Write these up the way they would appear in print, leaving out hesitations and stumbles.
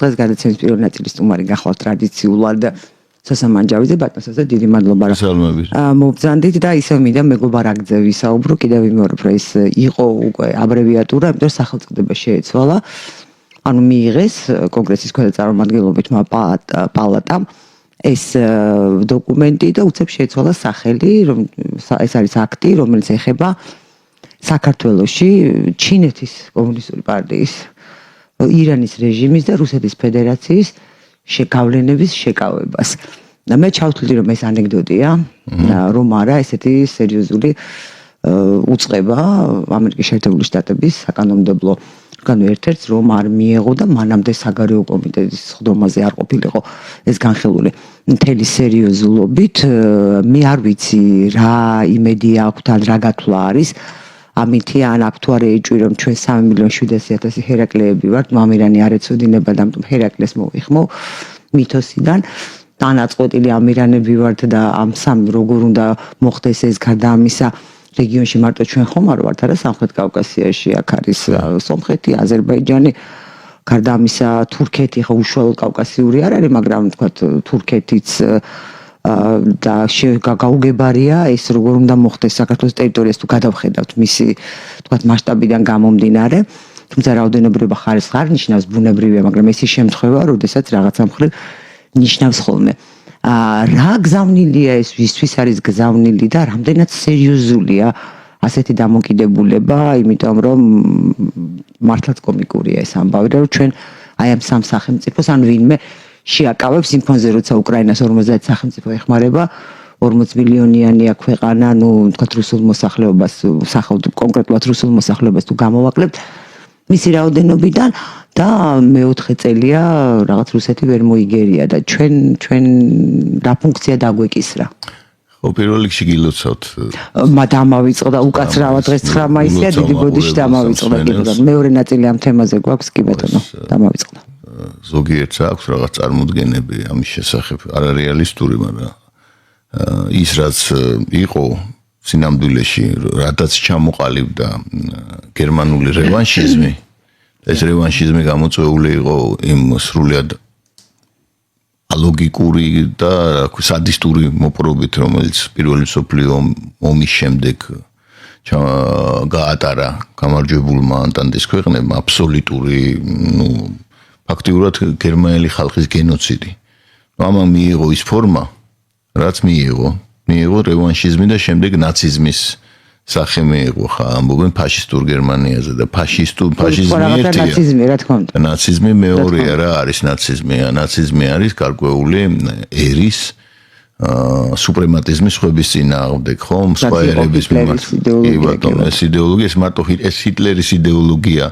დღეს გადაცემის პირველ ნაწილის სტუმარი გახლავთ ტრადიციულად სასამანჯავიძე ბატონსა დიდი მადლობა მობრძანდით და ისევ მინდა მეგობარ აგძე ვისაუბრო კიდევ ვიმეორებ რომ ეს იყო უკვე აბრევიატურა იმიტომ რომ სახელწოდება შეეცვალა ანუ მიიღეს კონგრესის ქვედა პალატამ ეს დოკუმენტი და უცებ შეეცვალა სახელი რომ ეს არის აქტი რომელიც ეხება საქართველოში ჩინეთის კომუნისტური პარტიის ირანის რეჟიმის და რუსეთის ფედერაციის შეკავლენების შეკავებას. და მე ჩავთვლი რომ ეს ანეკდოტია, რომ არა ესეთი სერიოზული უწყება ამერიკის შეერთებული შტატების საკანონმდებლო ერთ-ერთს რომ არ მიეღო და მანამდე საგარეო კომიტეტის ხდომაზე არ ყოფილიყო ეს განხილული მთელი სერიოზულობით მე არ ვიცი რა იმედი აქვს ან რა გათვლა არის ამითი ან აქტუარი ეჭვი რომ ჩვენ 3,700,000 ჰერაკლეები ვართ მამირანი არ ეცოდინება და ამიტომ ჰერაკლეს მოვიხმო მითოსიდან დანაწყვეტილი ამირანები ვართ და ამ სამ როგორ უნდა მოხდეს ეს გარდა ამისა რეგიონში მარტო ჩვენ ხომ არ ვართ არა სამხრეთ კავკასიაში აქ არის სომხეთი აზერბაიჯანი გარდა ამისა თურქეთი ხო უშუალოდ კავკასიური არ არის მაგრამ თქვა თურქეთიც და გაუგებარია ეს როგორ უნდა მოხდეს საქართველოს ტერიტორიას თუ გადავხედავთ მისი თქვა მასშტაბიდან გამომდინარე თუმცა რაოდენობრივ ხარისხს არ ნიშნავს ბუნებრივია მაგრამ ეს ის შემთხვევა როდესაც რაღაცა მხრივ ნიშნავს ხოლმე რა გზავნილია ეს ვისთვის არის გზავნილი და რამდენად სერიოზულია ასეთი დამოკიდებულება იმიტომ რომ მართლაც კომიკურია ეს ამბავი რომ ჩვენ აი ამ სამ სახელმწიფოს ან ვინმე შეაკავებს იმ ფონზე როცა უკრაინას 50 სახელმწიფო ეხმარება 40 მილიონიანია ქვეყანა ნუ თქვა რუსულ მოსახლეობას კონკრეტულად რუსულ მოსახლეობას თუ გამოვაკლებთ მისი რაოდენობიდან და მეოთხე წელია რაღაც რუსეთი ვერ მოიგერია და ჩვენ რა ფუნქცია დაგვეკისრა ხო პირველ რიგში გილოცავთ დამავიწყდა უკაცრავად დღეს 9 მაისია დიდი ბოდიში დამავიწყდა კიდევ მეორე ნაწილი ამ თემაზე გვაქვს კი ბატონო დამავიწყდა ზოგიერთს აქვს რაღაც წარმოდგენები ამის შესახებ არარეალისტური მაგრამ ის რაც იყო სინამდვილეში რადაც ჩამოყალიბდა გერმანული რევანშიზმი ეს რევანშიზმი გამოწვეული იყო იმ სრულიად ალოგიკური და სადისტური მოპყრობით რომელიც პირველი მსოფლიო ომის შემდეგ გაატარა გამარჯვებულმა ანტანტის ქვეყნებმა აბსოლუტური ფაქტიურად გერმანელი ხალხის გენოციდი. ამან მიიღო ის ფორმა, რაც მიიღო რევანშიზმი და შემდეგ ნაციზმის სახე მიიღო, ხა ამბობენ ფაშისტურ გერმანიაზე და ფაშიზმი ერთია. ნაციზმი რა თქმა უნდა. ნაციზმი მეორეა რა არის ნაციზმი? ნაციზმი არის გარკვეული ერის სუპრემატიზმის ხვების წინააღმდეგ, ხომ? სხვა ერების მიმართ. კი ბატონო, ეს იდეოლოგია, ეს მარტო ეს ჰიტლერის იდეოლოგია.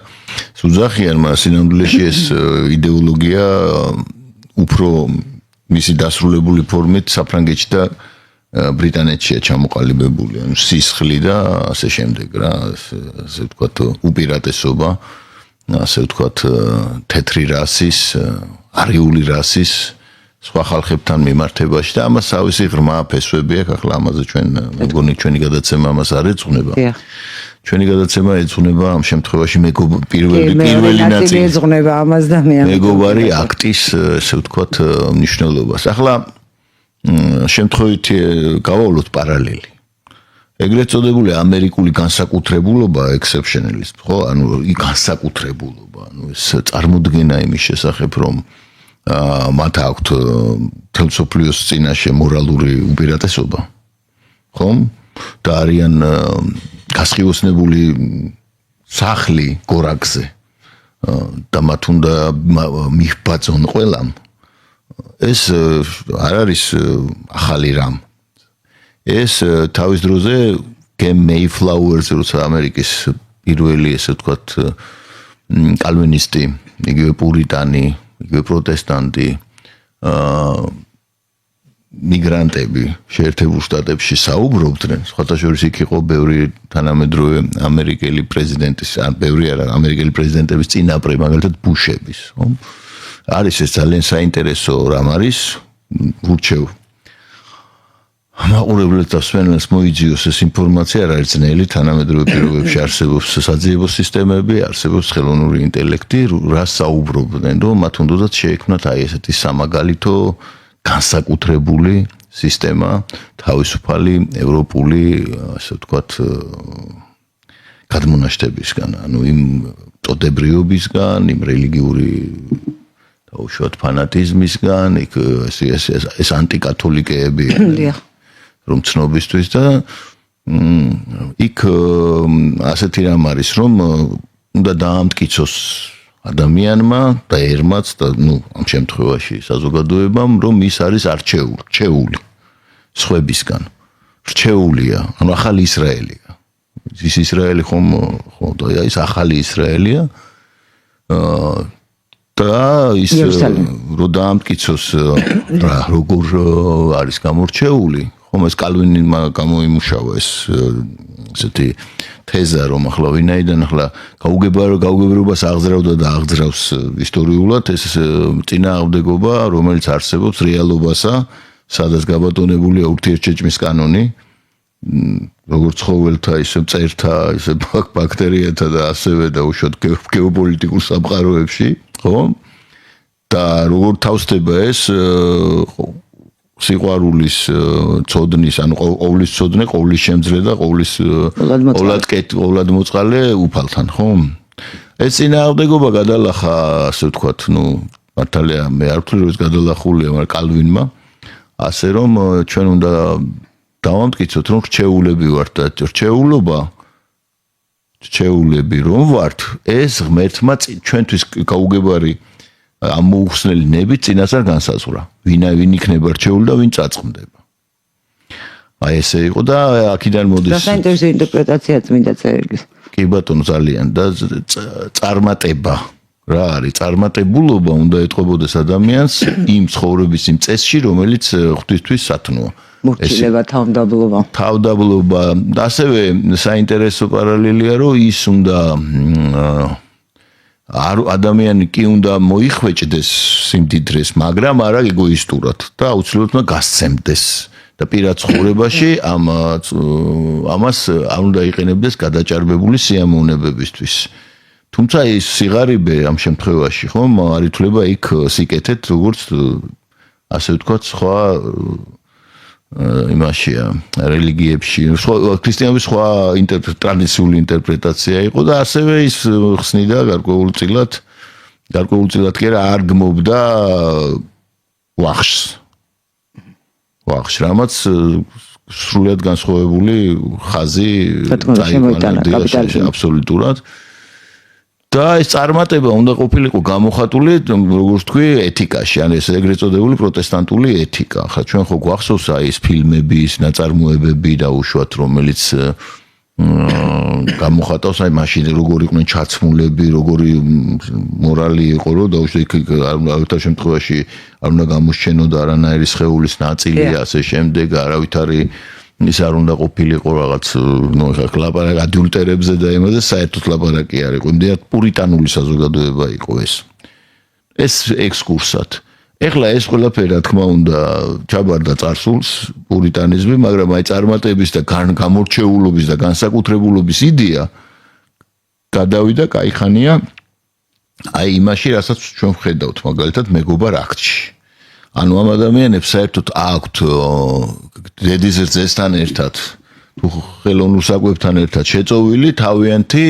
სუძახიან, მაგრამ სინამდვილეში ეს იდეოლოგია უფრო მისი დასრულებული ფორმით საფრანგეთში და ბრიტანეთშია ჩამოყალიბებული, ანუ სისხლი და ასე შემდეგ რა, ასე ვთქვათ, უპირატესობა, ასე ვთქვათ, თეთრი რასის, არიული რასის სხვა ხალხებთან მიმართებაში და ამას თავისი ღრმა ფესვები აქვს ახლა ამაზე ჩვენ მეგონი ჩვენი გადაცემა ამას არ ეძღვნება ჩვენი გადაცემა ეძღვნება ამ შემთხვევაში პირველი ნაწილი ეძღვნება ამას და მეგობარი აქტის ესე ვთქვათ მნიშვნელობას ახლა შემთხვევით გავავლოთ პარალელი ეგრეთ წოდებული ამერიკული განსაკუთრებულობა exceptionalism ხო ანუ განსაკუთრებულობა ანუ ეს წარმოდგენა იმის შესახებ რომ მათ აქვთ თელსოფლიოს წინაშე მორალური უპირატესობა ხომ და არიან გასხივოსნებული სახლი გორაკზე და მათ უნდა მიხბაძონ ყველამ ეს არ არის ახალი რამ ეს თავის დროზე კემ მეიფლაუერს როცა ამერიკის პირველი ესე ვთქვათ კალვინისტი იგივე პურიტანი იგივე პროტესტანტი მიგრანტები შეერთებულ შტატებში საუბრობდნენ სხვათა შორის იქ იყო ბევრი თანამედროვე ამერიკელი პრეზიდენტის ან ბევრი არა ამერიკელი პრეზიდენტების წინაპრები მაგალითად ბუშების ხო არის ეს ძალიან საინტერესო რამ არის ურჩევ მაყურებლებს და მსმენელს მოიძიოს ეს ინფორმაცია არ არის ძნელი, თანამედროვე პირობებში არსებობს საძიებო სისტემები, არსებობს ხელოვნური ინტელექტი, რას საუბრობდნენ, რომ მათ უნდათ შეექმნათ აი ესეთი სამაგალითო განსაკუთრებული სისტემა, თავისუფალი ევროპული, ასე ვთქვათ, გადმონაშთებისგან, ანუ იმ ტოდებრიობისგან, იმ რელიგიური დაუშვათ ფანატიზმისგან, ეს ანტიკათოლიკეები რომ ცნობისთვის და იქ ასეთი რამ არის, რომ უნდა დაამტკიცოს ადამიანმა და ერმაც და ამ შემთხვევაში საზოგადოებამ, რომ ის არის რჩეული სხვებისგან. რჩეულია, ანუ ახალი ისრაელია. ის ისრაელი ხომ და ის ახალი ისრაელია. და ის რო დაამტკიცოს რა როგორ არის გამორჩეული, ხომ ეს კალვინმა გამოიმუშავა ეს ესეთი თეზა, რომ ახლა ვინაიდან ახლა გაუგებრობას აღძრავდა და აღძრავს ისტორიულად ეს წინააღმდეგობა, რომელიც არსებობს რეალობასა, სადაც გაბატონებულია ურთიერთჭეჭმის კანონი, როგორც ცხოველთა, ისე მწერთა, ისე ბაქტერიათა და ასევე და უშუალოდ გეოპოლიტიკურ სამყაროებში, ხო? და როგორ თავსდება ეს სიყვარულის ცოდნის, ანუ ყოვლის ცოდნე, ყოვლის შემძლე და ყოვლის ყოვლადმოწყალე უფალთან, ხო? ეს წინააღმდეგობა გადალახა, ასე ვთქვათ, მართალია მე არ ვთვლი, რომ ეს გადალახულია, მაგრამ კალვინმა, ასე რომ ჩვენ უნდა დავამტკიცოთ, რომ რჩეულები ვართ და რჩეულები რომ ვართ, ეს ღმერთმა ჩვენთვის გაუგებარი ამ მოუხსნელი ნებით წინასწარ განსაზღვრა. ვინ იქნება რჩეული და ვინ წაწყმდება. აი ესე იყო და აქედან მოდის. და საინტერესო ინტერპრეტაცია წმინდა წერილის. კი ბატონო, ძალიან და წარმატება. რა არის? წარმატებულობა უნდა ეტყობოდეს ადამიანს იმ ცხოვრების იმ წესში, რომელიც ღვთისთვის სათნოა. მორჩილება, თავდაბლობა და ასევე საინტერესო პარალელია, რომ ის უნდა ადამიანი კი უნდა მოიხვეჭდეს სიმდიდრეს, მაგრამ არა ეგოისტურად და აუცილებლად უნდა გასცემდეს და პირად ცხოვრებაში ამას არ უნდა იყენებდეს გადაჭარბებული სიამოვნებებისთვის. თუმცა ეს სიღარიბე ამ შემთხვევაში ხომ არ ითვლება იქ სიკეთეთ, როგორც ასე ვთქვათ, სხვა იმაშია რელიგიებში, ქრისტიანობის სხვა ტრადიციული ინტერპრეტაცია იყო და ასევე ის ხსნიდა გარკვეულწილად კი არა არ გმობდა ვახშს, რამაც სრულად განსხვავებული ხაზი წაიყვანა აბსოლუტურად. და ეს წარმატება უნდა ყოფილიყო გამოხატული, როგორც თქვი, ეთიკაში, ან ეს ეგრეთ წოდებული პროტესტანტული ეთიკა. ხა ჩვენ ხო გვახსოვს აი ეს ფილმების, ნაწარმოებები და უშუალოდ რომელიც გამოხატავს აი მაშინ როგორ იყვნენ ჩაცმულები, როგორი მორალი იყო, რომ დაუშვათ ამ შემთხვევაში არ უნდა გამოსჩენოდა არანაირი სხეულის ნაწილი, ასე შემდეგ, არავითარი ის არ უნდა ყოფილიყო რაღაც ლაპარაკი ადიულტერებზე და იმაზე საერთოდ ლაპარაკი არ იყო. იმდენად პურიტანული საზოგადოება იყო ეს. ეს ექსკურსად. ეხლა ეს ყველაფერი რა თქმა უნდა ჩაბარდა წარსულს პურიტანიზმი, მაგრამ აი წარმატების და გამორჩეულობის და განსაკუთრებულობის იდეა გადავიდა კაიხანია აი იმაში, რასაც ჩვენ ვხედავთ, მაგალითად მეგობარ აქტში. ანუ ამ ადამიანებს საერთოდ აქვთ დედის ძესთან ერთად თუ ხელოვნურ საკვებთან ერთად შეწოვილი თავიანთი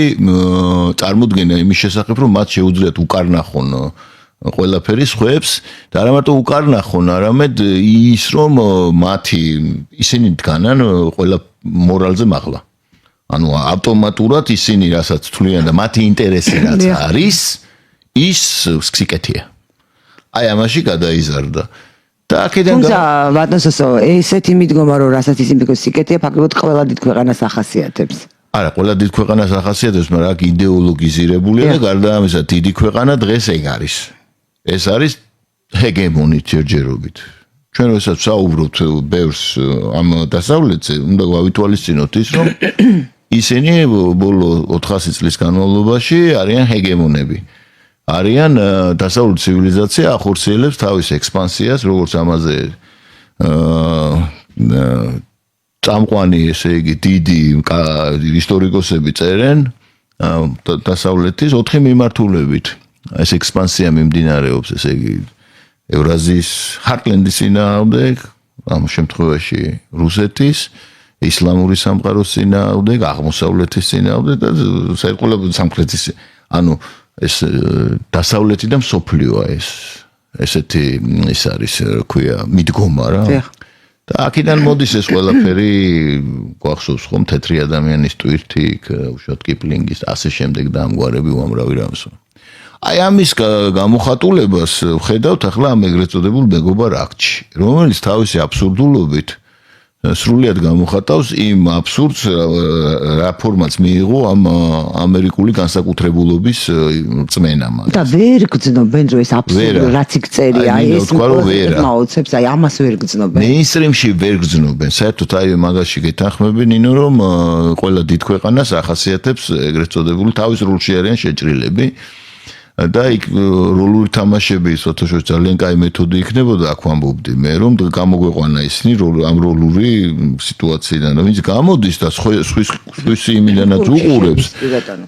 წარმოდგენა იმის შესახებ, რომ მათ შეუძლიათ უკარნახონ ყველაფერი სხვებს და არა მარტო უკარნახონ, არამედ ის რომ ისინი დგანან ყველა მორალზე მაღლა. ანუ ავტომატურად ისინი რასაც თვლიან და მათი ინტერესი რაც არის, ის სიკეთეა. აი ამაში გადაიზარდა. და აქედან ვატნოსო, ესეთი მიდგომა რომ რასაც ისინი სიკეთეა, ფაქტობრივად ყველა დიდ ქვეყანას ახასიათებს. არა, ყველა დიდ ქვეყანას ახასიათებს, მაგრამ აქ იდეოლოგიზირებულია და გარდა ამისა, დიდი ქვეყანა დღეს ეგ არის. ეს არის ჰეგემონით ჯერჯერობით. ჩვენ როდესაც საუბრობთ ბევრს ამ დასავლეთზე, უნდა გავითვალისწინოთ ის, რომ ისინი ბოლო 400 წლის განმავლობაში არიან ჰეგემონები. არიან დასავლური ცივილიზაცია ახორციელებს თავის ექსპანსიას, როგორც ამაზე წამყვანი ესე იგი დიდი ისტორიკოსები წერენ დასავლეთის 4 მიმართულებით ეს ექსპანსია მიმდინარეობს ესე იგი ევრაზიის ჰარტლენდის წინააღმდეგ ამ შემთხვევაში რუსეთის ისლამური სამყაროს წინააღმდეგ აღმოსავლეთის წინააღმდეგ და საერთოდ სამხრეთის ანუ ეს დასავლეთი და მსოფლიოა ესეთი ის არის ქვია მიდგომა რა და აქედან მოდის ეს ყველაფერი გვახსოვს ხომ თეთრი ადამიანის ტვირთი უშუალოდ კიპლინგის ასე შემდეგ და ამგვარები უამრავი რამს აი ამის გამოხატულებას ვხედავთ ახლა ამ ეგრეთ წოდებულ მეგობარ აქტში რომელიც თავისი აბსურდულობით სრულიად გამოხატავს იმ აბსურდს რა ფორმაც მიიღო ამ ამერიკული განსაკუთრებულობის წმენამ და ვერ გძნობენ რომ ეს აბსურდი რაც იქ წერია აი ეს მოუწევს აი ამას ვერ გძნობენ მეინსტრიმში ვერ გძნობენ საერთოდ აი მაგაში გეთანხმები ნინო რომ ყველა დიდ ქვეყანას ახასიათებს ეგრეთ წოდებული თავის როლში არიან შეჭრილები და იქ როლური თამაშები სოთაშოს ძალიან კაი მეთოდი იქნებოდა აქ ვამბობდი მე რომ გამოგვეყვანა ისინი ამ როლური სიტუაციიდან ვინც გამოდის და სხვის იმიდანაც უყურებს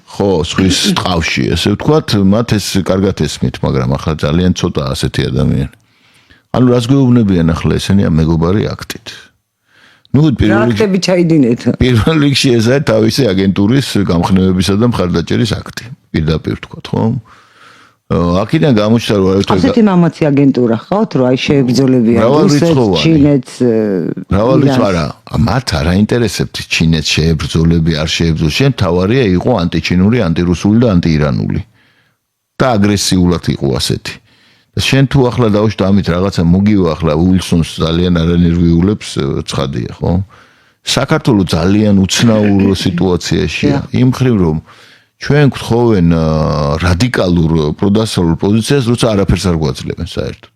ხო სხვის ტყავში ესე ვთქვათ მათ ეს კარგად ესმით მაგრამ ახლა ძალიან ცოტა ასეთი ადამიანი ანუ რას გვეუბნებიან ახლა ესენი ამ მეგობარი აქტით ნუ პირველ რიგში ესაა თავისი აგენტურის გამხნევებისა და მხარდაჭერის აქტი პირდაპირ ვთქვათ ხო აქედან გამოჩნდა რომ ასეთი მამაცი აგენტურა ხავთ რომ აი შეებრძოლებიან რუსეთს ჩინეთს რა მათ არ აინტერესებთ ჩინეთს შეებრძოლები არ შეებრძოლ შენ თავარია იყო ანტიჩინური ანტირუსული და ანტიირანული და აგრესიულად იყო ასეთი და შენ თუ ახლა დავუშვ ამით რაღაცა მოგივა ახლა უილსონს ძალიან არანერვიულებს ცხადია ხო საქართველოს ძალიან უცნაურ სიტუაციაშია იმ ხრივ რომ ჩვენ გთხოვენ რადიკალურ პროდასალურ პოზიციას, როცა არაფერს არ გვაძლევენ საერთოდ.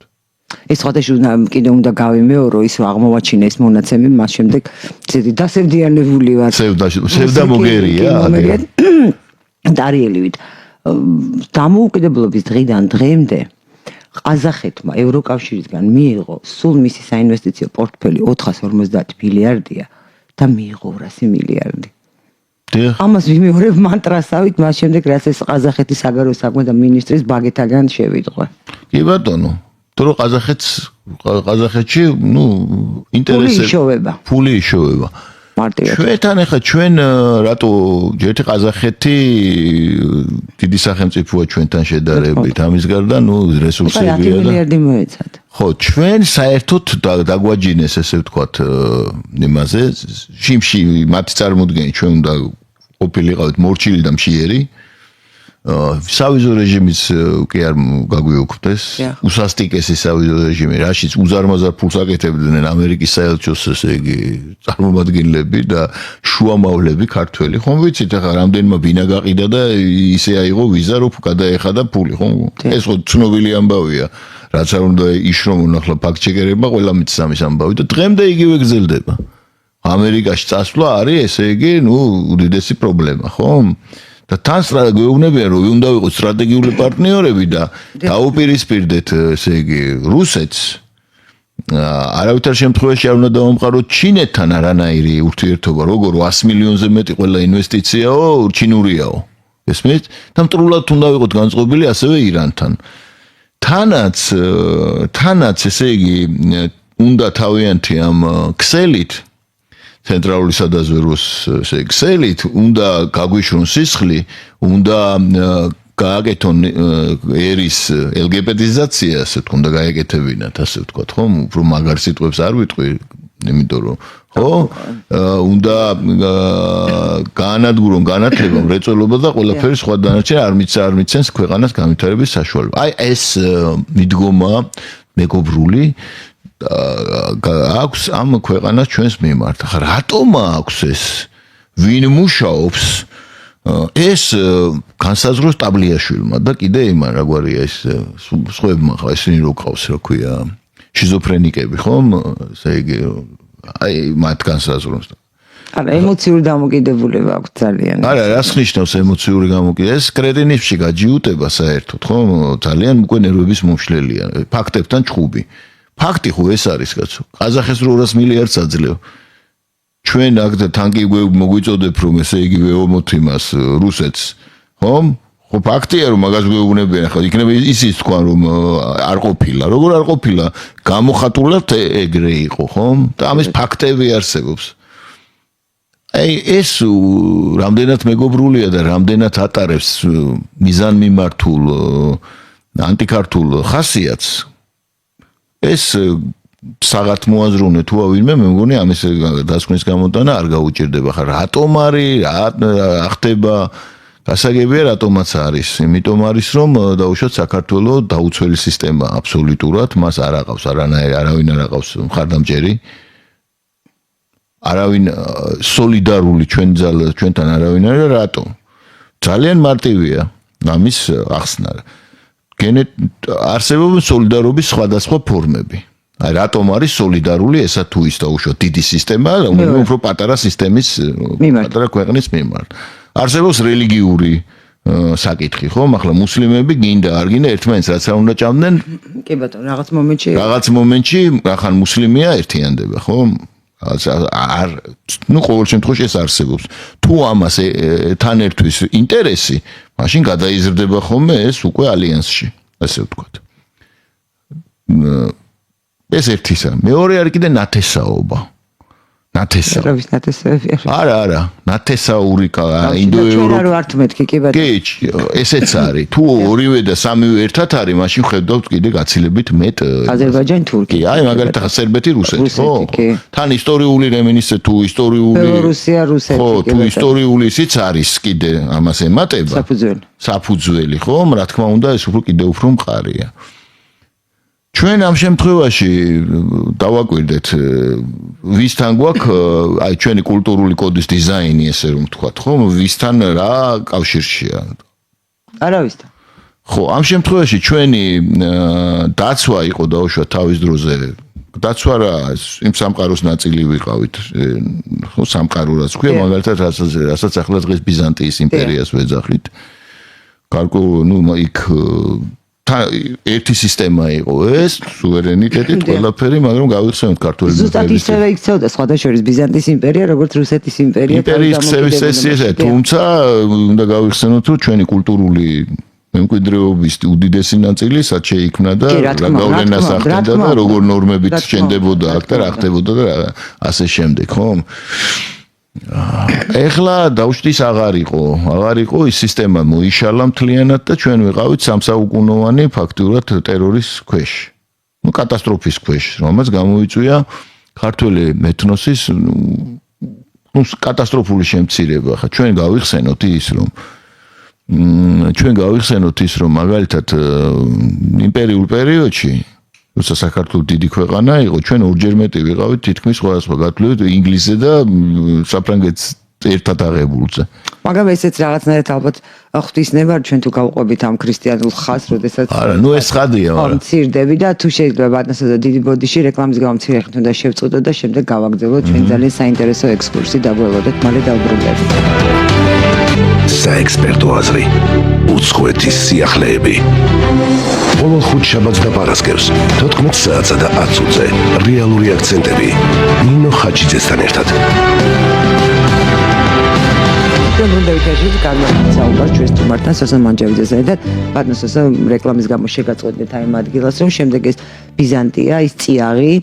ეს ხოთაშუნა კიდე უნდა გავიმეორო ის აღმოვაჩინე ეს მონაცემი მას შემდეგ ცეთი დასევდიანებული ვარ. სევდა მოგერია. დარიელივით. დამოუკიდებლობის დღიდან დღემდე ყაზახეთმა ევროკავშირისგან მიიღო სულ მისი საინვესტიციო პორტფელი 450 მილიარდია და მიიღო 200 მილიარდი. ამას ვიმეორებ მანტრასავით მას შემდეგ რაც ეს ყაზახეთის საგარეო საქმე და მინისტრის ბაგეთაგან შევიდღვა. კი ბატონო, თორე ყაზახეთში, ნუ ინტერესები ფული იშოვება. ჩვენთან ახლა ჩვენ რატო ერთი ყაზახეთი დიდი სახელმწიფოა ჩვენთან შედარებით ამის გარდა ნუ რესურსებია და 10 მილიარდი მოეცათ. ხო, ჩვენ საერთოდ დაგვაჯინეს ესე ვთქვათ იმაზე, შიმში მათი წარმოდგენი ჩვენ უნდა ყოფილიყავით მორჩილი და მშიერი. სავიზო რეჟიმის კი არ გაგვიოქმდეს. უსასტიკესი სავიზო რეჟიმი, რაშიც უზარმაზარ ფულს აკეთებდნენ ამერიკის საელჩოს ესე იგი წარმომადგენლები და შუამავლები ქართველი. ხომ ვიცით ახლა რამდენმა ბინა გაყიდა და ისე აიღო ვიზა რომ გადაეხადა ფული, ხომ? ეს ხო ცნობილი ამბავია. რაც არ უნდა იშრომონ ახლა ფაქტ-ჩეკერებმა ყველა მის ამის ამბავი და დღემდე იგივე გრძელდება. ამერიკაში წასვლა არის ესე იგი, ნუ უდიდესი პრობლემა, ხო? და თანს რა გვეუბნებიან რომ უნდა ვიყოთ სტრატეგიული პარტნიორები და დაუპირისპირდეთ ესე იგი რუსეთს არავითარ შემთხვევაში არ უნდა დავამყაროთ ჩინეთთან არანაირი ურთიერთობა როგორ 100 მილიონზე მეტი ყველა ინვესტიციაო ჩინურიაო ესმით და მტრულად უნდა ვიყოთ განწყობილი ასევე ირანთან თანაც ესე იგი უნდა თავიანთი ამ ქსელით ცენტრალური სადაზვერვოს ესე ქსელით უნდა გაგვიშრონ სისხლი, უნდა გააკეთონ ერის ელგებეტიზაცია, ასე თქო, უნდა გაეკეთებინათ, ასე ვთქვათ, ხო? უფრო მაგარ სიტყვებს არ ვიტყვი, იმიტომ რომ ხო? უნდა გაანადგურონ განათლება, მრეწველობა და ყველაფერი სხვა დანარჩენი არ მიცენს ქვეყანას განვითარების საშუალება. აი ეს მიდგომა მეგობრული აქვს ამ ქვეყანას ჩვენს მიმართ. ხა რატომ აქვს ეს? ვინ მუშაობს? ეს განსაზღვროს ტაბლიაშვილმა და კიდე იმან რა გვარია ეს სხვებმა ხა ისინი რო ყავს რა ქვია შიზოფრენიკები ხომ? ესე იგი აი მათ განსაზღვროს. არა ემოციური დამოკიდებულება აქვს ძალიან. არა რას ნიშნავს ემოციური გამოკიდებულება? ეს კრეტინიზმში გაჯიუტება საერთოდ ხო? ძალიან უკვე ნერვების მომშლელია. ფაქტებთან ჭუბი. ფაქტი ხო ეს არის კაცო. ყაზახეთს 200 მილიარდს აძლევ. ჩვენ აქ და თანკი მოგვიწოდებ რომ ესე იგი ვეომოთ იმას რუსეთს, ხომ? ხო ფაქტია რომ მაგას გვეუბნებიან ხო იქნება ისიც თქვა რომ არ ყოფილა როგორ არ ყოფილა გამოხატულად ეგრე იყო ხომ და ამის ფაქტები არსებობს აი ეს რამდენად მეგობრულია და რამდენად ატარებს მიზანმიმართულ ანტიქართულ ხასიათს ეს საღათმოაზროვნე თუ ავინმე მე მგონი ამის დასკვნის გამოტანა არ გაუჭირდება ხარ რატომ არის რა ხდება გასაგებია რატომაც არის იმიტომ არის რომ დაუშვათ საქართველოს დაუცველი სისტემა აბსოლუტურად მას არ აყავს არავინ არ აყავს მხარდამჭერი არავინ სოლიდარული ჩვენთან არავინ არის რატომ ძალიან მარტივია ამის ახსნა არსებობენ სოლიდარობის სხვადასხვა ფორმები აი რატომ არის სოლიდარული ესა თუ ის დაუშვათ დიდი სისტემა უფრო პატარა სისტემის პატარა ქვეყნის მიმართ არსებობს რელიგიური საკითხი, ხო? ახლა მუსლიმები გინდა არ გინდა ერთმანეთს რაც არ უნდა ჭამდნენ? კი ბატონო, რაღაც მომენტში ახან მუსლიმია ერთიანდება, ხო? არ ყოველ შემთხვევაში ეს არსებობს. თუ ამას თან ერთვის ინტერესი, მაშინ გადაიზრდება ხოლმე ეს უკვე ალიანსში, ასე ვთქვათ. ეს ერთისა. მეორე არის კიდე ნათესაობა. ნათესაობის ნათესაები არა ნათესაური ინდოევროპული არ თუ მეთქი კი ბატონო კი ესეც არის თუ ორივე და სამივე ერთად არის მაშინ ხედავთ კიდე გაცილებით მეტ აზერბაიჯანი თურქია კი აი მაგალითად სერბეთი რუსეთი ხო თან ისტორიული რემინისცე თუ ისტორიული ბელორუსია რუსეთი ხო თუ ისტორიული ისიც არის კიდე ამას ემატება საფუძველი ხო რა თქმა უნდა ეს უფრო კიდე უფრო მყარია ჩვენ ამ შემთხვევაში დავაკვირდეთ ვისთან გვაქვს აი ჩვენი კულტურული კოდის დიზაინი ესე რომ ვთქვათ ხო ვისთან რა კავშირშია არავისთან ხო ამ შემთხვევაში ჩვენი დაცვა იყო დაუშვათ თავის დროზე დაცვა რა იმ სამყაროს ნაწილი ვიყავით ხო სამყარო რაც ქვია მაგალითად რასაც ახლა დღეს ბიზანტიის იმპერიას ვეძახით ნუ იქ ერთი სისტემა იყო ეს სუვერენიტეტით ყველაფერი მაგრამ გავიხსენოთ ქართული ზუსტად ისევე იქცეოდა სხვადასხვა ბიზანტიის იმპერია როგორც რუსეთის იმპერია თუმცა უნდა გავიხსენოთ რომ ჩვენი კულტურული მემკვიდრეობის უდიდესი ნაწილი სად შეიქმნა და რა გავლენას ახდენდა და როგორ ნორმებით შენდებოდა აქ და რა ხდებოდა და ასე შემდეგ ხო ეხლა დაუშვით აღარ იყო ის სისტემა მოიშალა მთლიანად და ჩვენ ვიყავით სამსაუკუნოვანი ფაქტურად ტერორის ქვეშ ნუ კატასტროფის ქვეშ რომელსაც გამოიწვია ქართული ეთნოსის ნუ კატასტროფული შემცირება ხა ჩვენ გავიხსენოთ ის რომ მაგალითად იმპერიულ პერიოდში როცა საქართველოს დიდი ქვეყანა იყო ჩვენ ორჯერ მეტი ვიყავით თითქმის სხვადასხვა გათვლით ინგლისზე და საფრანგეთს ერთად აღებულზე მაგრამ ესეც რაღაცნაირად ალბათ ღვთისნება ჩვენ თუ გავყვებით ამ ქრისტიანულ ხაზს როდესაც არა ნუ ეს ხადია მაგრამ მცირდები და თუ შეიძლება ბატონსა და დიდი ბოდიში რეკლამის გამო მცირე ხნით უნდა შევწყვიტოთ და შემდეგ გავაგრძელოთ ჩვენ ძალიან საინტერესო ექსკურსი დაგველოდეთ მალე დავბრუნდებით საექსპერტო აზრი უცხოეთის სიახლეები ბოლო ხუთ შაბათს და პარასკევს 14 საათსა და 10 წუთზე რეალური აქცენტები ნინო ხაჩიძესთან ერთად გუნდევიკაჟი გამარჯვება ჩვენს თუმართან სასა მანჯავიძესა და ბატონსა რეკლამის გამო შეგაწყვეტეთ აი ამ ადგილას რომ შემდეგ ეს ბიზანტია ის წიაღი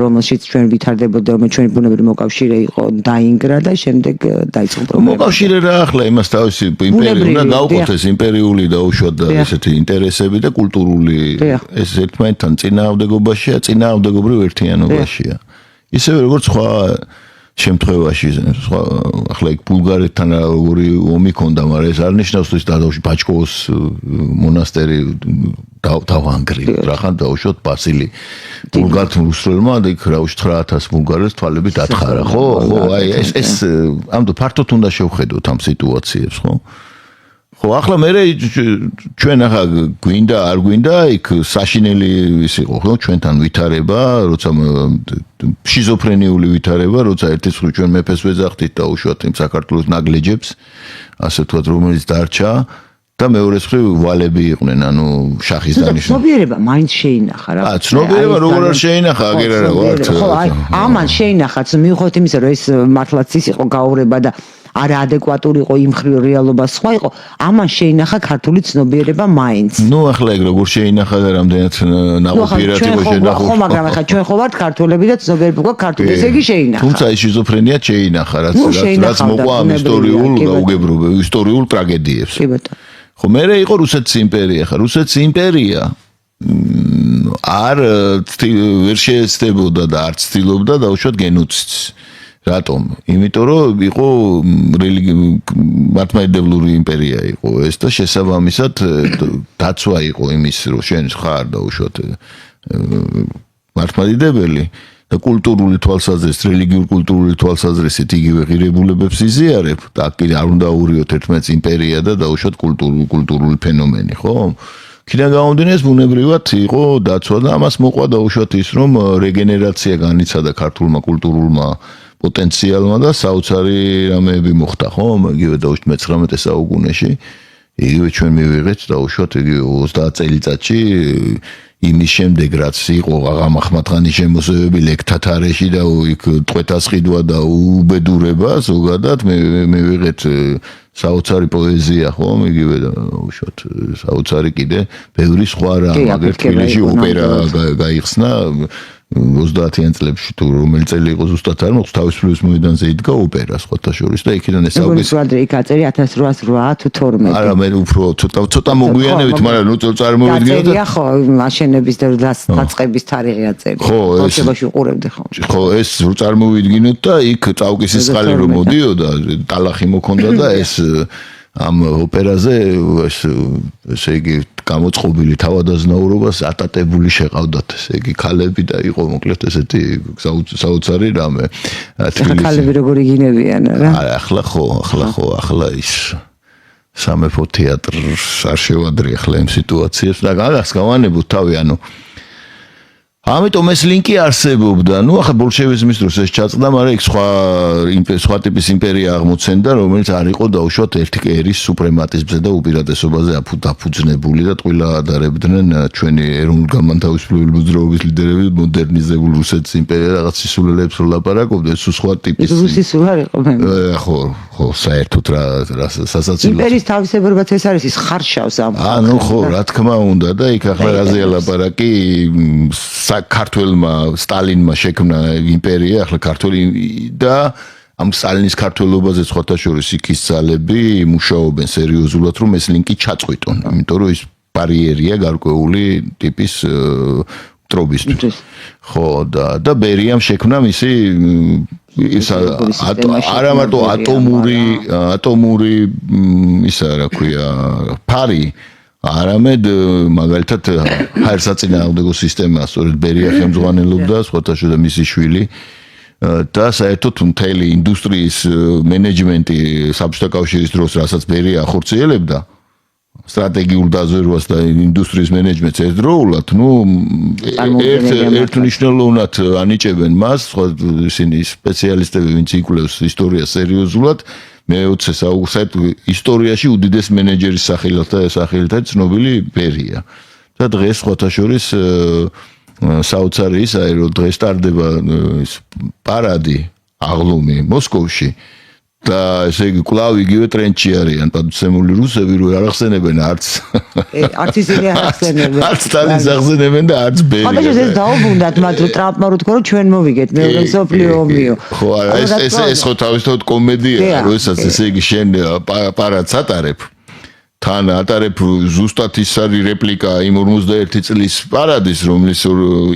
რომელშიც ჩვენ ვითარდებოდა რომ ჩვენი ბუნებრივი მოკავშირე იყო დაინგრა და შემდეგ დაიწყო პრობლემა მოკავშირე რა ახლა იმას თავისი იმპერია უნდა გაუყოთ ეს იმპერიული დაუშვათ და ესეთი ინტერესები და კულტურული ეს ერთმანეთთან წინააღმდეგობაშია წინააღმდეგობრივ ერთიანობაშია ისევე როგორც სხვა შემთხვევაში ახლა იქ ბულგარეთთან როგორი ომი ქონდა მაგრამ ეს არ ნიშნავს რომ დაუშვათ ბაჭკოვოს მონასტერი დავანგრილ რახან დაუშვათ ბასილი ბულგარ-რუსულმა და იქ რა 9000 ბულგარელს თვალები დათხარა ხო აი ეს ამდენ ფართოდ უნდა შევხედოთ ამ სიტუაციებს ხო ახლა მე ჩვენ ახლა გვინდა არ გვინდა იქ საშინელი ის იყო ხო ჩვენთან ვითარება როცა შიზოფრენიული ვითარება როცა ერთის მხრივ ჩვენ მეფეს ვეძახდით და უშუალოდ იმ საქართველოს ნაგლეჯებს ასე ვთქვათ რომელიც დარჩა და მეორე მხრივ ვალები იყვნენ, ანუ შახის დანიშნულება. ცნობიერება მაინც შეინახა რა. ცნობიერება როგორ არ შეინახა, აგერ არა ვარ. ხო, აი, ამან შეინახა, მიუხედავად იმისა, რომ ეს მართლაც ის იყო გაურება და არაადეკვატური იყო იმ ხრივ რეალობა სხვა იყო, ამან შეინახა ქართული ცნობიერება მაინც. ნუ ახლა ეგ როგორ შეინახა და რამდენად ნაყოფიერად იყო შენახული. ხო, მაგრამ ახლა ჩვენ ხო ვართ ქართველები და ცნობიერება გვაქვს ქართული, ესე იგი შეინახა. თუმცა ის შიზოფრენია შეინახა, რაც მოყვა ამ ისტორიულ ტრაგედიებს. კი ბატონო. ხო, მე იყო რუსეთის იმპერია, ხა რუსეთის იმპერია არ ვერ შეეცდებოდა და არ ცდილობდა დაუშვათ გენოციდს. რატომ? იმიტომ რომ იყო მართლმადიდებლური იმპერია იყო ეს და შესაბამისად დაცვა იყო იმის რომ შენ ხარ დაუშვათ მართლმადიდებელი და კულტურული თვალსაზრისით, რელიგიურ კულტურული თვალსაზრისით იგივე ღირებულებებს იზიარებ და კიდე არ უნდა აურიოთ ერთმანეთს იმპერია და დაუშვათ კულტურული ფენომენი, ხო? ქიდან გამომდინარე ეს ბუნებრივად იყო დაცვა და ამას მოყვა დაუშვათ ის რომ რეგენერაცია განიცადა ქართულმა კულტურულმა პოტენციალმა და საოცარი რამეები მოხდა, ხო? იგივე დაუშვათ მე-19 საუკუნეში იგივე ჩვენ მივიღეთ დაუშვათ იგივე 30 წელიწადში იმის შემდეგ რაც იყო აღამ ახმათხანის შემოსევები ლექთათარეში და იქ ტყვეთას ყიდვა და უბედურება ზოგადად მივიღეთ საოცარი პოეზია, ხო? იგივე დაუშვათ საოცარი კიდე ბევრი სხვა რამ, აგერ თბილისში ოპერა გაიხსნა 30-იან წლებში თუ რომელი წელი იყო ზუსტად არ მოხდა თავისუფლების მოედანზე იდგა ოპერა სხვათა შორის და იქიდან ეს საუბარი იქ აწერი 1808 თუ 12. არა მე უფრო ცოტა მოგვიანებით, მაგრამ ნუ წარმოვიდგინოთ და ხო მაშენების და დაწყების თარიღი აწერი. ხო, ეს უყურებდი ხო. ხო, ეს წარმოვიდგინოთ და იქ წავკისის წყალი რომ მოდიოდა, ტალახი მოქონდა და ეს ამ ოპერაზე ესე იგი გამოწყობილი თავადაზნაურობას ატატებული შეყავდათ, ესე იგი ქალები და იყო მოკლედ ესეთი საოცარი რამე. ქალები როგორი გინებიან რა? ახლა ახლა ის სამეფო თეატრს არ შევადრი ახლა იმ სიტუაციებს და გაგახს გავანებოთ თავი, ანუ ამიტომ ეს ლინკი არსებობდა. ნუ ახლა ბოლშევიზმის დროს ეს ჩაწყდა, მაგრამ იქ სხვა ტიპის იმპერია აღმოცენდა, რომელიც არ იყო დაუშვათ ერთი ერის სუპრემატიზმზე და უპირატესობაზე დაფუძნებული და ტყუილა ადარებდნენ ჩვენი ეროვნულ განმათავისუფლებელი მოძრაობის ლიდერები მოდერნიზებულ რუსეთის იმპერია რაღაც სისულელებს რო ლაპარაკობდნენ, ეს სხვა ტიპის რუსისულ არ იყო მე. ხო, საერთოდ რა სასაცილო. იმპერიის თავისებურებაც ეს არის, ის ხარშავს ამ. ანუ ხო, რა თქმა უნდა და იქ ახლა რაზეა ლაპარაკი ქართველმა სტალინმა შექმნა იმპერია, ახლა ქართველი და ამ სტალინის ქართველობაზე სხვათა შორის იქის ძალები მუშაობენ სერიოზულად, რომ ეს ლინკი ჩაწყვიტონ, იმიტომ რომ ის ბარიერია გარკვეული ტიპის მტრობისთვის. ხო, და ბერიამ შექმნა მისი ის არა მარტო ატომური ისა რა ქვია ფარი არამედ მაგალითად ჰაერსაწინააღმდეგო სისტემა სწორედ ბერია ხელმძღვანელობდა, სხვათა შორის მისი შვილი და საერთოდ მთელი ინდუსტრიის მენეჯმენტი საბჭოთა კავშირის დროს, რასაც ბერია ახორციელებდა, სტრატეგიულ დაზვერვას და ინდუსტრიის მენეჯმენტს ერთდროულად, ნუ ერთნიშნულოვნად ანიჭებენ მას, ისინი სპეციალისტები, ვინც იკვლევს ისტორიას სერიოზულად, მე-20 საუკუნის ისტორიაში უდიდეს მენეჯერის სახელითაც ცნობილი ბერია. და დღეს სხვათა შორის საოცარი ისაა, რომ დღეს ტარდება პარადი აღლუმი მოსკოვში და ესე იგი კვლავ იგივე ტრენდში არიან პატუცემული რუსები, რომ არ ახსენებენ არც ისინი არ ახსენებენ. არც სტალინს ახსენებენ და არც ბერია. ხოდა ეს დაუბრუნდათ მათ, რომ ტრამპმა რო თქვა, რომ ჩვენ მოვიგეთ მეორე მსოფლიო ომიო. ხო, ეს ხო თავისთავად კომედია, როდესაც ესე იგი შენ პარადს ატარებ. თან ატარებ ზუსტად ის არის რეპლიკა იმ 51 წლის პარადის, რომლის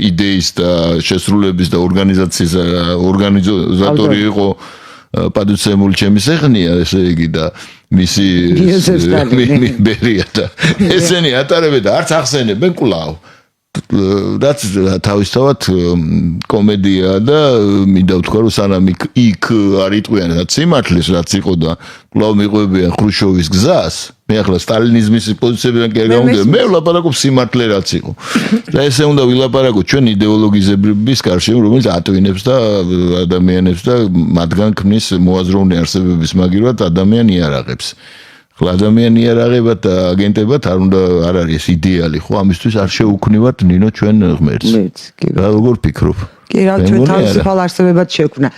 იდეის და შესრულების და ორგანიზაციის ორგანიზატორი იყო პატუცემული ჩემი სეხნია, ესე იგი და მისი ბერია და ესენი ატარებენ და არც ახსენებენ კვლავ. რაც თავისთავად კომედია და მინდა ვთქვა, რომ სანამ იქ არ იტყვიან რაც სიმართლეს, რაც იყო და კვლავ მიყვებიან ხრუშჩოვის გზას, მე ახლა სტალინიზმის პოზიციებიდან კი არ გამომდინარე, მე ვლაპარაკობ სიმართლე რაც იყო. და ესე უნდა ვილაპარაკოთ ჩვენ იდეოლოგიზების გარშემო, რომელიც ატვინებს და ადამიანებს და მათგან ქმნის მოაზროვნე არსებების მაგივრად ადამიან იარაღებს. ადამიანი იარაღებად და აგენტებად არ არის იდეალი, ხო? ამისთვის არ შეუქმნივართ ნინო ჩვენ ღმერთს. რა როგორ ფიქრობ? კი რა ჩვენ თავისუფალ არსებებად შექმნა.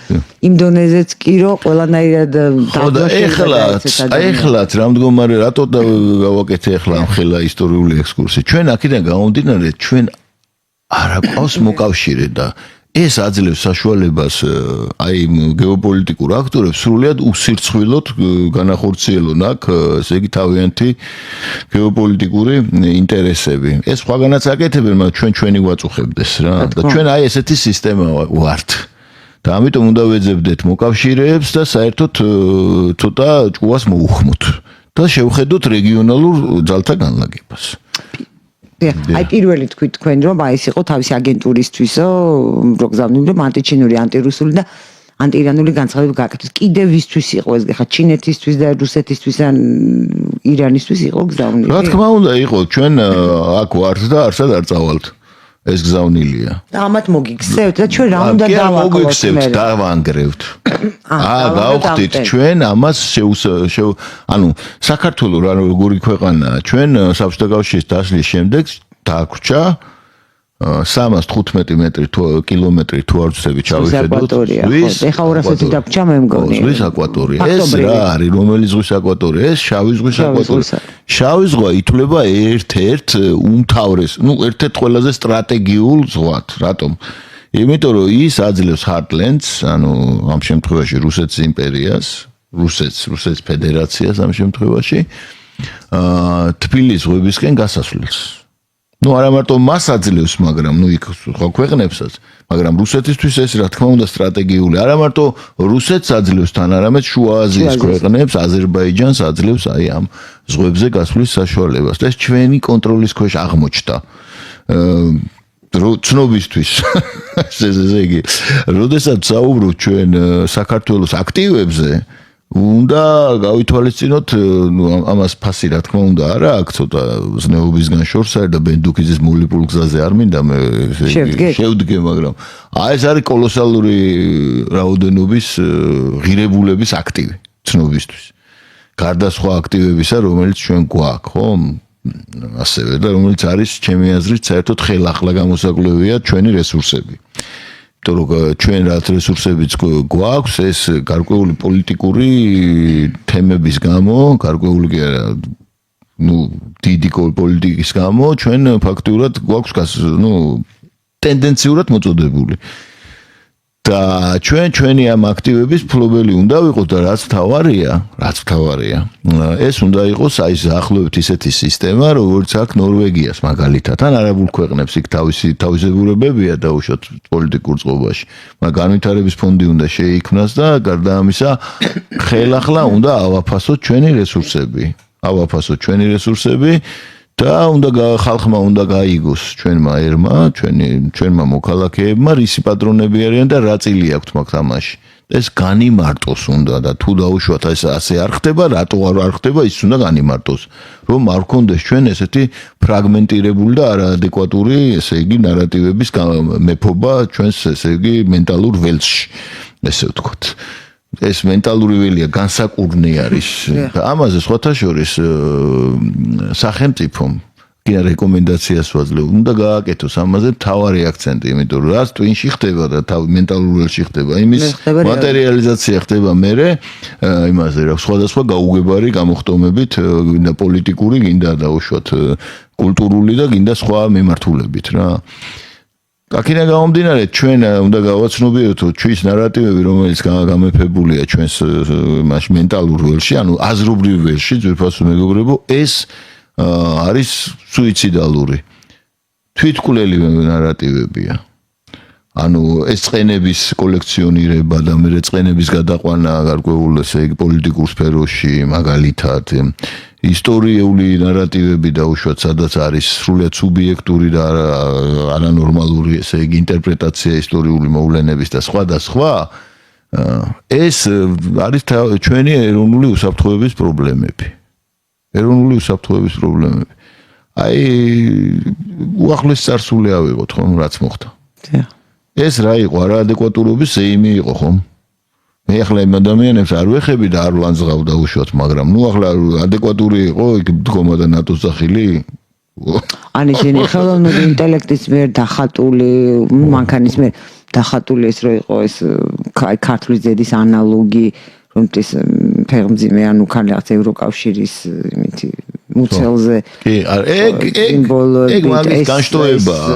იმ დონეზეც კი რომ ყველანაირად ეხლაც რა მდგომარე რატო გავაკეთე ახლა ამ ხელა ისტორიული ექსკურსი. ჩვენ აქედან გამომდინარე ჩვენ არ აქვს მოკავშირე და ეს აძლევს საშუალებას აი გეოპოლიტიკურ აქტორებს სრულიად უსირცხვილოდ განახორციელონ აქ ესე იგი თავიანთი გეოპოლიტიკური ინტერესები. ეს სხვაგანაც აკეთებენ, მაგრამ ჩვენი ვაწუხებდეს რა. და ჩვენ აი ესეთი სისტემა ვართ. და ამიტომ უნდა ვეძებდეთ მოკავშირეებს და საერთოდ ცოტა ჭუას მოუხმოთ და შევხედოთ რეგიონალურ ძალთა განლაგებას. აი პირველი თქვით თქვენ რომ აი ეს იყო თავისი აგენტურისთვისო რო გზავნილი რომ ანტიჩინური ანტირუსული და ანტიირანული განცხადებები გააკეთეს. კიდევ ვისთვის იყო ეს ხა ჩინეთისთვის და რუსეთისთვის ან ირანისთვის იყო გზავნილი? რა თქმა უნდა იყო ჩვენ აქ ვართ და არსად არ წავალთ. ეს გზავნილია. და ამათ მოგიქცევთ და ჩვენ რა უნდა დავაგოთ? დავანგრევთ. გავხდით ჩვენ ამას ანუ საქართველოს როგორი ქვეყანაა ჩვენ საბჭოთა კავშირის დასლის შემდეგ დააგვჭა 315 მეტრი კილომეტრი თუ არ ვცდები ჩავიხედოთ. ეხა 200 დაგვჭა მე მგონი. ზღვის აკვატორია. ეს რა არის? რომელი ზღვის აკვატორია? ეს შავი ზღვის აკვატორია. შავი ზღვა ითვლება ერთ-ერთ უმთავრეს, ერთ-ერთ ყველაზე სტრატეგიულ ზღვად. რატომ? იმიტომ რომ ის აძლევს heartlands, ანუ ამ შემთხვევაში რუსეთის იმპერიას, რუსეთის ფედერაციას ამ შემთხვევაში თბილის ზღვებისკენ გასასვლელს. არა მარტო მას აძლევს, მაგრამ იქ სხვა ქვეყნებსაც, მაგრამ რუსეთისთვის ეს რა თქმა უნდა სტრატეგიული. არა მარტო რუსეთს აძლევს თან, არამედ შუა აზიის ქვეყნებს, აზერბაიჯანს აძლევს აი ამ ზღვებზე გასვლის საშუალებას. და ეს ჩვენი კონტროლის ქვეშ აღმოჩნდა. ცნობისთვის ესე იგი, როდესაც საუბრობთ ჩვენ საქართველოს აქტივებზე, უნდა გავითვალისწინოთ, ამას ფასი რა თქმა უნდა არა აქვს, ცოტა ზნეობისგან შორს არის და ბენდუქიძის მოლიპულ გზაზე არ მინდა მე შევდგე, მაგრამ ეს არის კოლოსალური რაოდენობის ღირებულების აქტივი ცნობისთვის. გარდა სხვა აქტივებისა, რომელიც ჩვენ გვაქვს, ხო? ასევე და რომელიც არის ჩემი აზრით საერთოდ ხელახლა გამოსაკვლევია ჩვენი რესურსები. იმიტომ რომ ჩვენ რაც რესურსებიც გვაქვს, ეს გარკვეული პოლიტიკური თემების გამო, გარკვეული კი არა, დიდი პოლიტიკის გამო ჩვენ ფაქტურად გვაქვს ტენდენციურად მოწოდებული. და ჩვენი ამ აქტივების ფლობელი უნდა ვიყოთ და რაც მთავარია, ეს უნდა იყოს აი ახლობთ ისეთი სისტემა, როგორც აქვს ნორვეგიას მაგალითად, ან არაბულ ქვეყნებს იქ თავისებურებებია დაუშვათ პოლიტიკურ წყობაში. მაგრამ განვითარების ფონდი უნდა შეიქმნას და გარდა ამისა, ხელახლა უნდა ავაფასოთ ჩვენი რესურსები. და ხალხმა უნდა გაიგოს ჩვენმა ერმა, ჩვენმა მოქალაქეებმა რისი პატრონები არიან და რა წილი აქვთ მაგ თამაში. ეს განიმარტოს უნდა და თუ დაუშვათ ეს ასე არ ხდება, რატო არ ხდება, ის უნდა განიმარტოს, რომ არ გქონდეს ჩვენ ესეთი ფრაგმენტირებული და არაადეკვატური, ესე იგი, ნარატივების მეფობა ჩვენს ესე იგი მენტალურ ველში, ესე ვთქვათ. ეს მენტალური ველია განსაკურნი არის და ამაზე სხვათა შორის სახელმწიფომ კი რეკომენდაციას ვაძლევ, უნდა გააკეთოს ამაზე მთავარი აქცენტი, იმიტომ რომ რაც ტვინში ხდება და მენტალურ ველში ხდება, იმის მატერიალიზაცია ხდება მერე იმაზე რა სხვადასხვა გაუგებარი გამოხტომებით, გინდა პოლიტიკური, გინდა დაუშვათ კულტურული და გინდა სხვა მიმართულებით რა. აქედან გამომდინარე ჩვენ უნდა გავაცნობიეროთ ჩვენს ნარატივები, რომელიც გამეფებულია ჩვენს მაშ მენტალურ ველში, ანუ აზრობრივ ველში, ძვირფასო მეგობრებო, ეს არის სუიციდალური. თვითმკვლელი ნარატივებია. ანუ ეს წყენების კოლექციონირება და მე წყენების გადაყვანა გარკვეულ ესე იგი პოლიტიკურ სფეროში, მაგალითად ისტორიული ნარატივები დაუშვათ, სადაც არის სრულიად სუბიექტური და არანორმალური ესე იგი ინტერპრეტაცია ისტორიული მოვლენების და სხვა და სხვა, ეს არის ჩვენი ეროვნული უსაფრთხოების პრობლემები. აი უახლეს წარსული ავიღოთ ხომ რაც მოხდა. ეს რა იყო არაადეკვატურობის ზეიმი იყო ხომ? მე ახლა იმ ადამიანებს არ ვეხები და არ ვლანძღავდა უშუალოდ, მაგრამ ნუ ახლა ადეკვატური იყო იქ დგომა და ნატოს სახილი. ან ისინი ხელოვნური ინტელექტის მიერ დახატული, მანქანის მიერ დახატული ეს რო იყო ეს ქართული ზედის ანალოგი, რომ ეს ფერმძიმე ანუ ქალიღაც ევროკავშირის იმითი მუცელზე. კი, ეგ მაგის განშტოებაა.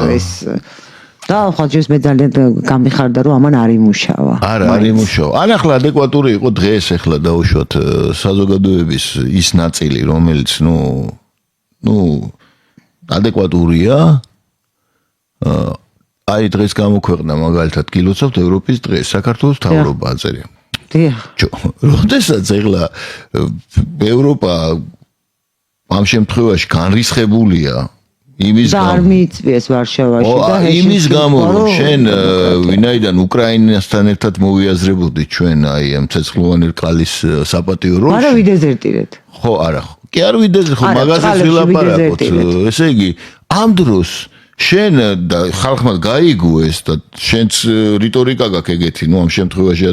და ხოჯის მე ძალიან გამიხარდა რომ ამან არ იმუშავა. არ იმუშავა. ან ახლა ადეკვატური იყო დღეს ახლა დაუშვათ საზოგადოების ის ნაწილი, რომელიც ნუ ადეკვატურია. აი დღეს გამოქვეყნა მაგალითად გილოცავთ ევროპის დღეს, საქართველოს მთავრობა აწერია. დიახ. როდესაც ახლა ევროპა ამ შემთხვევაში განრისხებულია იმის გამო არ მიიწვიეს ვარშავაში და იმის გამო რომ შენ ვინაიდან უკრაინასთან ერთად მოვიაზრებოდი ჩვენ აი ამ ცეცხლოვანი რკალის საპატიო როლში. არა ვიდეზერტირეთ. ხო, არა. კი არ ვიდეზერტ, ხო მაგასაც ვილაპარაკოთ. ესე იგი, ამ დროს შენ და ხალხმა გაიგუეს და შენც რიტორიკა გაქვს ეგეთი, ნუ ამ შემთხვევაში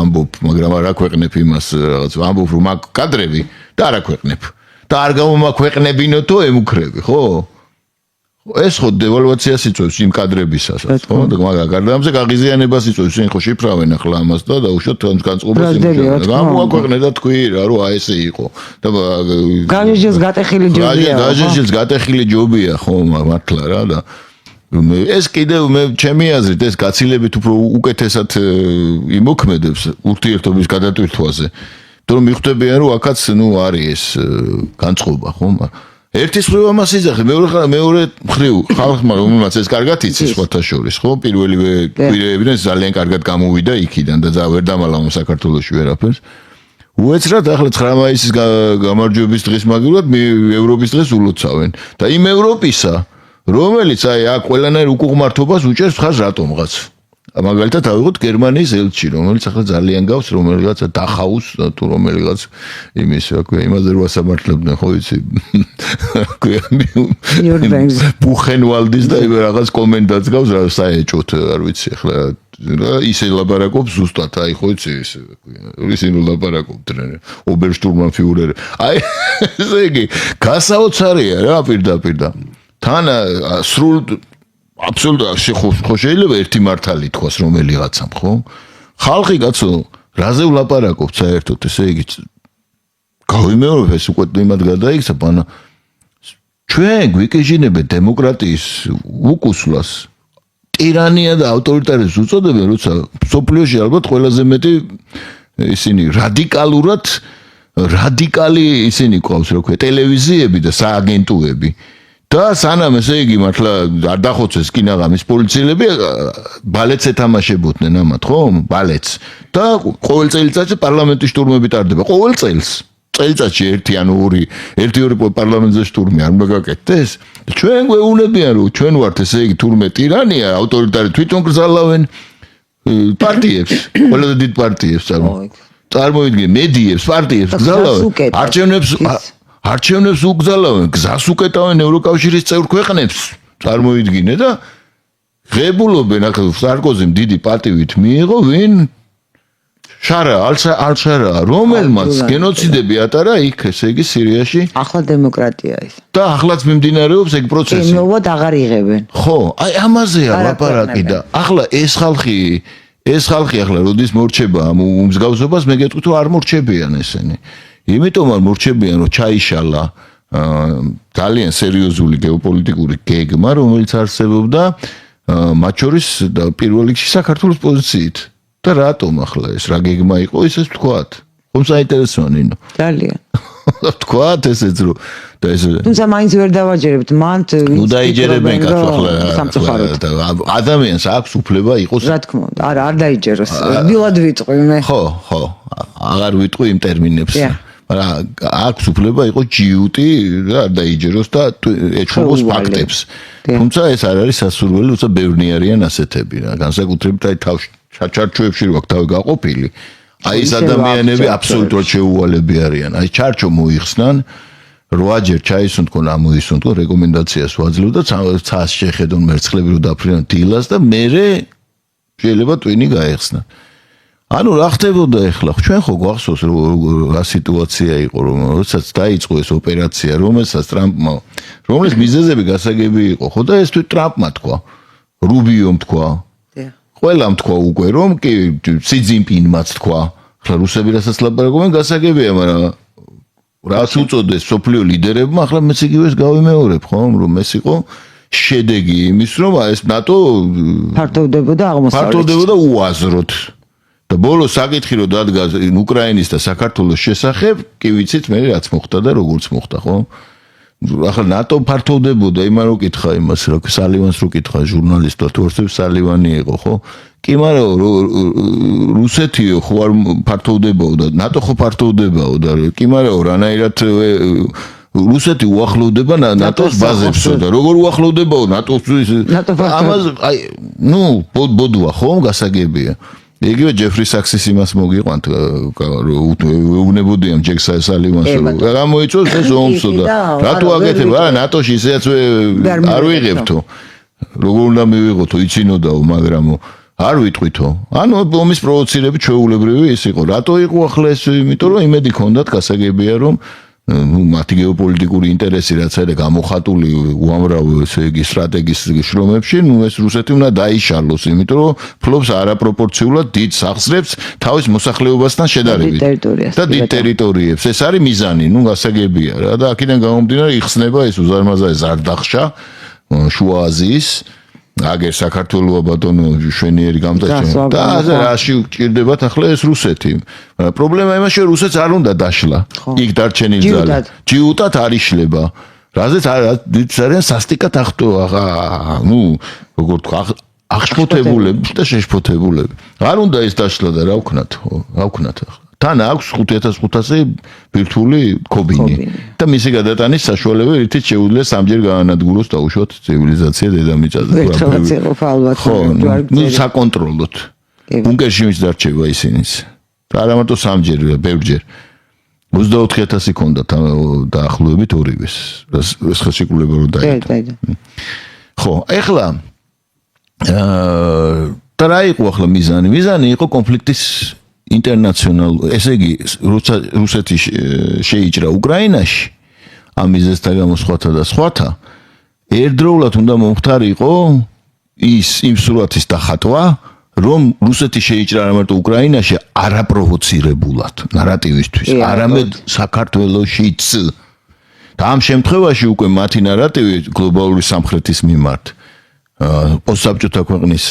ამბობ, მაგრამ არ აქვეყნებ იმას რაღაც, ამბობ რომ მაგ კადრები და არ აქვეყნებ. და არ გამომაქვეყნებინოთო ემუქრები, ხო? ეს ხო დევალვაციას იწვევს იმ კადრებისასაც, ხო? მაგრამ გარდა ამაზე გაღიზიანებას იწვევს, შენ ხო შიფრავენ ახლა ამას და უშუალოდ განწყობას იმუშავებენ. გამოაქვეყნე და თქვი რა, რომ აი ესე იყო. და გაჟეჟის გატეხილი ჯობია. გაჟეჟის გატეხილი ჯობია, ხო, მართლა რა და ეს კიდევ მე ჩემი აზრით ეს გაცილებით უფრო უკეთესად იმოქმედებს ურთიერთობის გადატვირთვაზე. რომ მიხვდებიან რომ აქაც ნუ არის ეს განწყობა, ხო? ერთის მხრივ ამას იძახე, მეორე მხრივ ხალხმა რომელმაც ეს კარგად იცის სხვათა შორის, ხო? პირველივე კვირეებიდან ძალიან კარგად გამოვიდა იქიდან და ვერ დამალავ საქართველოში ვერაფერს. უეცრად ახლა 9 მაისის გამარჯვების დღის მაგივრად ევროპის დღეს ულოცავენ და იმ ევროპისა, რომელიც აი აქ ყველანაირ უკუღმართობას უჭერს ხარ რატომღაც. მაგალითად ავიღოთ გერმანიის ელჩი, რომელიც ახლა ძალიან გავს, რომელიღაც დახაუს თუ რომელიღაც იმის, რა ქვია, იმაზე რო ასამართლებდნენ, ხო იცი? ბუხენვალდის და იმ რაღაც კომენტაც გავს, რა საეჭოთ, არ ვიცი, ახლა რა ისე ლაპარაკობს ზუსტად, აი ხო იცი, ესე ისინი ლაპარაკობდნენ, ობერშტურმანფიურერი. აი ესე იგი, გასაოცარია რა პირდაპირ და თან სრულ აბსოლუტურად ხო შეიძლება ერთი მართალი თქვას რომელიღაცამ, ხო? ხალხი კაცო, რაზე ვლაპარაკობთ საერთოდ, ესე იგი გავიმეორებ ეს უკვე იმად გადაიქცა, ბანა ჩვენ გვიკეჟინებთ დემოკრატიის უკუსლას. ტირანია და ავტორიტარიზმს უწოდებენ, როცა სოფლიოში ალბათ ყველაზე მეტი ისინი რადიკალი ისინი ყავს, რა ქვია, ტელევიზიები და სააგენტოები. და სანამ ესე იგი მართლა არ დახოცეს კინაღამის პოლიციელები ბალეტს ეთამაშებოდნენ ამათ, ხო? ბალეტს. და ყოველ წელიწადში პარლამენტის შტურმები ტარდება. ყოველ წელს. წელიწადში ერთი-ორი პარლამენტზე შტურმი არ მოგაკეთდეს? ჩვენ გვეუბნებიან რომ ჩვენ ვართ ესე იგი თურმე ტირანია, ავტორიტარი თვითონ გზალავენ პარტიებს, ყველაზე დიდ პარტიებს წარმოვიდგინე, მედიებს, პარტიებს გზალავენ, არჩევნებს უგზალავენ, გზას უკეტავენ ევროკავშირის წევრ ქვეყნებს, წარმოვიდგინე და ღებულობენ, ახლა სარკოზიმ დიდი პატივით მიიღო, ვინ ალშარა, რომელმაც გენოციდები ატარა იქ, ესე იგი სირიაში. ახლა დემოკრატია ის. და ახლაც მიმდინარეობს ეგ პროცესი. მოვად აღარ იღებენ. ხო, აი ამაზეა ლაპარაკი და ახლა ეს ხალხი ახლა როდის მორჩება ამ უმსგავსობას, მე გეტყვით რომ არ მორჩებიან ესენი. იმიტომ არ მორჩებიან რომ ჩაიშალა ძალიან სერიოზული გეოპოლიტიკური გეგმა, რომელიც არსებობდა მათ შორის და პირველ რიგში საქართველოს პოზიციით. და რატომ ახლა ეს რა გეგმა იყო, ისე ვთქვათ. ხომ საინტერესოა ნინო. ძალიან. ვთქვათ ესეც რომ და ეს თუმცა მაინც ვერ დავაჯერებთ მანდ ნუ დაიჯერებენ კაცო ახლა ადამიანს აქვს უფლება იყოს რა თქმა უნდა არ დაიჯეროს დილად ვიტყვი მე ხო აღარ ვიტყვი იმ ტერმინებს მაგრამ აქვს უფლება იყოს ჯიუტი და არ დაიჯეროს და ეჩხუბოს ფაქტებს თუმცა ეს არ არის სასურველი თუმცა ბევრი არიან ასეთები რა განსაკუთრებით აი ჩარჩოებში რო აქვს თავი გაყოფილი აი ეს ადამიანები აბსოლუტურად შეუვალები არიან აი ჩარჩო მოიხსნან 8 ჯერ ჩაისუნთქონ ამოისუნთქონ რეკომენდაციას ვაძლევ და ცას შეხედონ მერცხლები რო დაფრინონ დილას და მერე შეიძლება ტვინი გაეხსნა ანუ რა ხდებოდა ახლა? ჩვენ ხო გვახსოვს რა სიტუაცია იყო, როდესაც დაიწყო ეს ოპერაცია, რომელსაც ტრამპმა, რომლის მიზეზები გასაგები იყო, ხო და ეს თვით ტრამპმა თქვა, რუბიომ თქვა. ყველამ თქვა უკვე, რომ კი სი ძინპინმაც თქვა. ახლა რუსები რასაც ლაპარაკობენ, გასაგებია, მაგრამ რაც უწოდეს სოფლიო ლიდერებმა, ახლა მეც იგივეს გავიმეორებ, ხო, რომ ეს იყო შედეგი იმის, რომ ეს ნატო ფართოვდებოდა აღმოსავლეთით. ფართოვდებოდა უაზროდ. და ბოლო საკითხი რომ დადგა უკრაინის და საქართველოს შესახებ, კი ვიცით მე რაც მოხდა და როგორც მოხდა, ხო? ახლა ნატო ფართოვდებოდა, იმან რო კითხა იმას, რა სალივანს რო კითხა ჟურნალისტმა, თორსებ სალივანი იყო, ხო? კი, მაგრამ რუსეთიო ხო არ ფართოვდებოდა, ნატო ხო ფართოვდებოდა, კი, მაგრამ რანაირად რუსეთი უახლოვდება ნატოს ბაზებსო და როგორ უახლოვდებაო ნატოსთვის ამას აი ნუ ბოდუა ხო გასაგებია იგივე ჯეფრი საქსის იმას მოგიყვანთ უნებოდიამ ჯეკ სალივანს რა მოიწოს ეს ომსო და რატო აკეთებ არა ნატოში ისეაც არ ვიღებთო როგორ უნდა მივიღოთო იცინოდაო მაგრამ არ ვიტყვითო ანუ ომის პროვოცირებით ჩვეულებრივი ის იყო რატო იყო ახლა ეს იმიტომ რომ იმედი ქონდათ გასაგებია რომ მათი გეოპოლიტიკური ინტერესი რაც არის გამოხატული უამრავ ესე იგი სტრატეგიის შრომებში, ნუ ეს რუსეთი უნდა დაიშალოს, იმიტომ რომ ფლობს არაპროპორციულად დიდ სახსრებს თავის მოსახლეობასთან შედარებით და დიდ ტერიტორიებს. ეს არის მიზანი, ნუ გასაგებია რა და აქედან გამომდინარე იხსნება ეს უზარმაზარი ზარდახშა შუა აზიის აგერ საქართველოს ბატონო შვენიერი გამტაჭენ და რაში ჭირდებათ ახლა ეს რუსეთი. პრობლემა იმაში რომ რუსეთს არ უნდა დაშლა. იქ დარჩენილი ძალა. ჯიუტად არ იშლება. რაზეც არიან სასტიკად ახტო ნუ როგორ თქვა აღშფოთებულები და შეშფოთებულები. არ უნდა ეს დაშლა და რა ვქნათ ხო? რა ვქნათ ახლა? თან აქვს 5500 ბირთვული კობინი და მისი გადატანის საშუალება რითიც შეუძლია სამჯერ გაანადგუროს დაუშვათ ცივილიზაცია დედამიწაზე. ხო, ნუ საკონტროლოდ. ბუნკერში მის დარჩება ისინიც. არა მარტო სამჯერ, ბევრჯერ. 24000 ქონდათ დაახლოებით ორივეს. ეს ხელშეკრულება რო დაიწყო. ხო, ეხლა და რა იყო ახლა მიზანი? მიზანი იყო კონფლიქტის ინტერნაციონალ, ესე იგი რუსეთი შეიჭრა უკრაინაში ამიზესთან გამო სხვათა ერთდროულად უნდა მომხდარიყო ის იმ სურათის დახატვა რომ რუსეთი შეიჭრა არა მარტო უკრაინაში არაპროვოცირებულად ნარატივისთვის არამედ საქართველოშიც და ამ შემთხვევაში უკვე მათი ნარატივი გლობალური სამხრეთის მიმართ პოსტსაბჭოთა ქვეყნის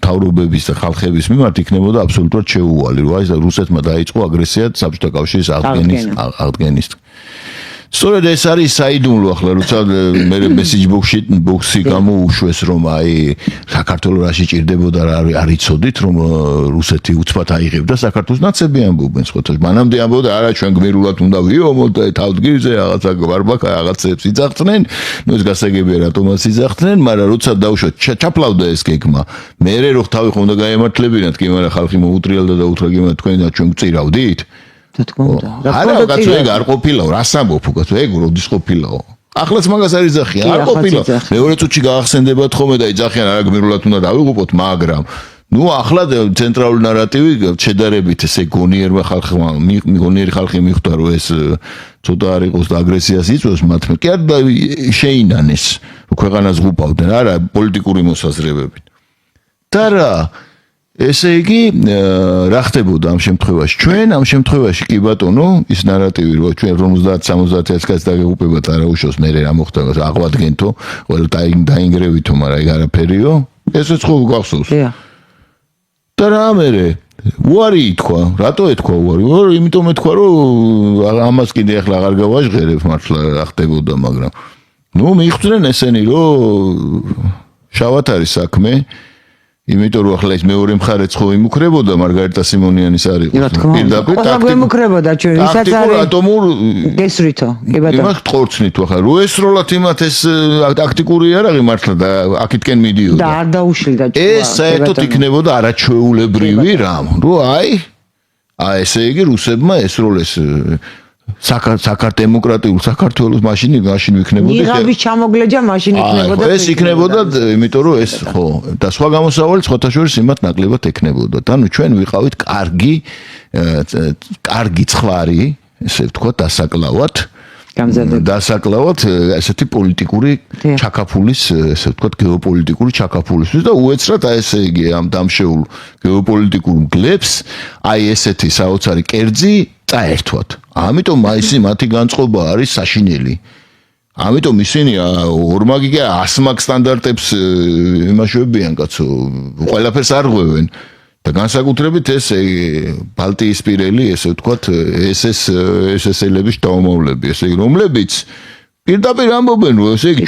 თავრობების და ხალხების მიმართ იქნებოდა აბსოლუტურად შეუვალი, რომ აი რუსეთმა დაიწყო აგრესია საბჭოთა კავშირის აღდგენის. სწორედ ეს არის საიდუმლო ახლა, როცა მე მესეჯ ბოქსი გამოუშვეს, რომ აი საქართველოს რაში ჭირდებოდა რა არ იცოდით, რომ რუსეთი უცბად აიღებდა საქართველოს ნაცები ამბობენ სხვათა. მანამდე ამბობდა არა ჩვენ გმირულად უნდა ვიომოთ და თავდგირზე რაღაცა ვარბაკა რაღაცებს იძახდნენ, ნუ ეს გასაგებია რატომაც იძახდნენ, მაგრამ როცა დავუშვათ ჩაფლავდა ეს გეგმა. მე რო თავი ხომ უნდა გაემართლებინათ, კი მაგრამ ხალხი მოუტრიალდა და უთხრა გემა თქვენ და ჩვენ გვწირავდით. არა, კაცო ეგ არ ყოფილაო, რას ამბობ, კაცო ეგ როდის ყოფილაო? ახლაც მაგას არ იძახიან, არ ყოფილა. მეორე წუთში გაახსენდებათ ხოლმე და იძახიან არა გმირულად უნდა დავიღუპოთ, მაგრამ ნუ ახლა ცენტრალური ნარატივი შედარებით ესე გონიერმა ხალხმა, გონიერი ხალხი მიხვდა რომ ეს ცოტა არ იყოს და აგრესიას იწვევს მათმე. კი არ შეინანეს, ქვეყანას ღუპავდნენ, არა პოლიტიკური მოსაზრებებით. და რა ესე იგი რა ხდებოდა ამ შემთხვევაში ჩვენ ამ შემთხვევაში კი ბატონო ის ნარატივი რომ ჩვენ 50-70 წელს დაგეღუპებათ არა უშავს მე რა მოხდა აღვადგენთო ყველა დაინგრევითო მაგრამ ეგ არაფერიო ესეც ხო გახსოვს და რა მე უარი ითქვა რატო ეთქვა უარი იმიტომ ეთქვა რომ ამას კიდე ახლა აღარ გავაჟღერებ მართლა რა ხდებოდა მაგრამ ნუ მიხვდნენ ესენი რომ შავად არის საქმე იმიტომ რომ ახლა ეს მეორე მხარეც ხო იმუქრებოდა მარგარიტა სიმონიანის არ იყო პირდაპირ ტაქტიკურ იმუქრებოდა ჩვენ ვისაც არის ატომურ გესრითო კი ბატონო იმას ტყორცნით ახლა რო ესროლათ იმათ ეს ტაქტიკური არაღი მართლა და აქეთკენ მიდიოდა და არ დაუშლიდა ეს საერთოდ იქნებოდა არაჩვეულებრივი რამ რო აი ესე იგი რუსებმა ესროლეს საკარდემოკრატიულ საქართველოს მაშინ ვიქნებოდი. იღების ჩამოგლეჯა მაშინ იქნებოდა. ეს იქნებოდა, იმიტომ რომ ეს ხო და სხვა გამოსავალი სხვათა შორის იმათ ნაკლებად ექნებოდა. ანუ ჩვენ ვიყავით კარგი ცხვარი, ესე ვთქვათ, დასაკლავად ესეთი პოლიტიკური ჩაკაფულის, ესე ვთქვათ, გეოპოლიტიკური ჩაკაფულისთვის და უეცრად ესე იგი ამ დამშეულ გეოპოლიტიკურ მგლებს აი ესეთი საოცარი კერძი წაერთვათ. ამიტომ მათი განწყობა არის საშინელი. ამიტომ ისინი ორმაგი კი 100 მაგ სტანდარტებს იმაშობიან კაცო, ყველაფერს არ ღვევენ. და განსაკუთრებით ეს ბალტიისპირელი, ესე ვთქვათ, SS-ელების დაუმოვლები, ესე იგი, რომლებიც პირდაპირ ამბობენ, ესე იგი,